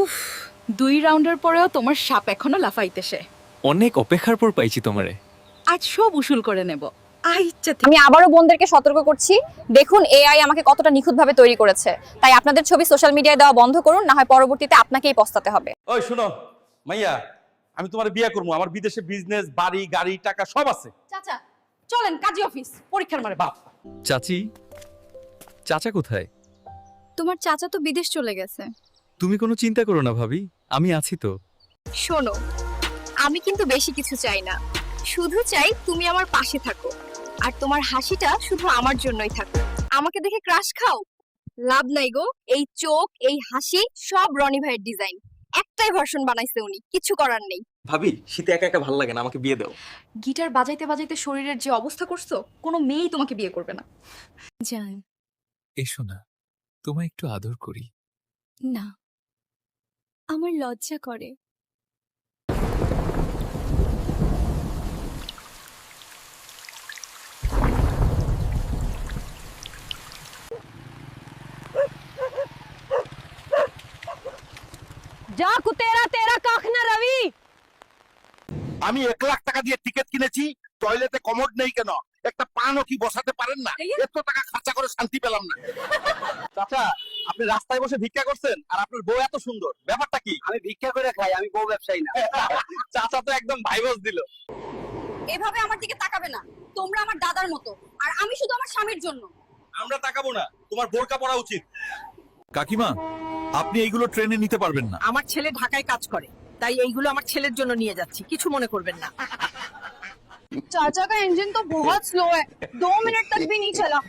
উফ, 2 রাউন্ডের পরেও তোমার সাপ এখনো লাফাইতেছে। অনেক অপেক্ষার পর পাইছি তোমারে। আজ সব উসুল করে নেব। ইচ্ছা আমি আবারও বোনদেরকে সতর্ক করছি, দেখুন এআই আমাকে কতটা নিখুঁতভাবে তৈরি করেছে। তাই আপনাদের ছবি সোশ্যাল মিডিয়ায় দেওয়া বন্ধ করুন, না হয় পরবর্তীতে আপনাকেই পস্তাতে হবে। ওই শুনো মাইয়া, আমি তোমার বিয়ে করবো। আমার বিদেশে বিজনেস, বাড়ি, গাড়ি, টাকা সব আছে। চাচা চলেন কাজী অফিস, পরীক্ষার মারে বাপ। চাচি, চাচা কোথায়? তোমার চাচা তো বিদেশ চলে গেছে। তুমি কোনো চিন্তা করো না ভাবি, আমি আছি তো। শোনো, আমি কিন্তু বেশি কিছু চাই না, শুধু চাই তুমি আমার পাশে থাকো, আর তোমার হাসিটা শুধু আমার জন্যই থাকো। আমাকে দেখে ক্রাশ খাও? লাভ নাই গো, এই চোখ, এই হাসি সব রনি ভাইয়ের ডিজাইন। একটাই ভার্সন বানাইছে উনি, কিছু করার নেই। ভাবি, শীতে একা একা ভালো লাগে না, আমাকে বিয়ে দাও। গিটার বাজাইতে বাজাইতে শরীরের যে অবস্থা করছো, কোনো মেয়েই তোমাকে বিয়ে করবে না। জান এসো না, তোমায় একটু আদর করি। না, আমার লজ্জা করে। যা কুতেরা তেরা কাখ না রবি। আমি 1 লাখ টাকা দিয়ে টিকিট কিনেছি, টয়লেটে কমোড নেই কেন? একটা পানও কি বসাতে পারেন না? এত টাকা খরচা করে শান্তি পেলাম না। চাচা, আপনি রাস্তায় বসে ভিক্ষা করছেন আর আপনার বউ এত সুন্দর, ব্যাপারটা কি? আমি ভিক্ষা করে খাই, আমি বউ ব্যবসায়ী না। চাচা তো একদম ভাইবস দিল। এভাবে আমার দিকে তাকাবে না, তোমরা আমার দাদার মতো, আর আমি শুধু আমার স্বামীর জন্য। আমরা তাকাবো না, তোমার বোরকা পরা উচিত। কাকিমা, আপনি এইগুলো ট্রেনে নিতে পারবেন না। আমার ছেলে ঢাকায় কাজ করে, তাই এইগুলো আমার ছেলের জন্য নিয়ে যাচ্ছি, কিছু মনে করবেন না। चाचा का इंजन तो बहुत स्लो है, 2 मिनट तक भी नहीं चला।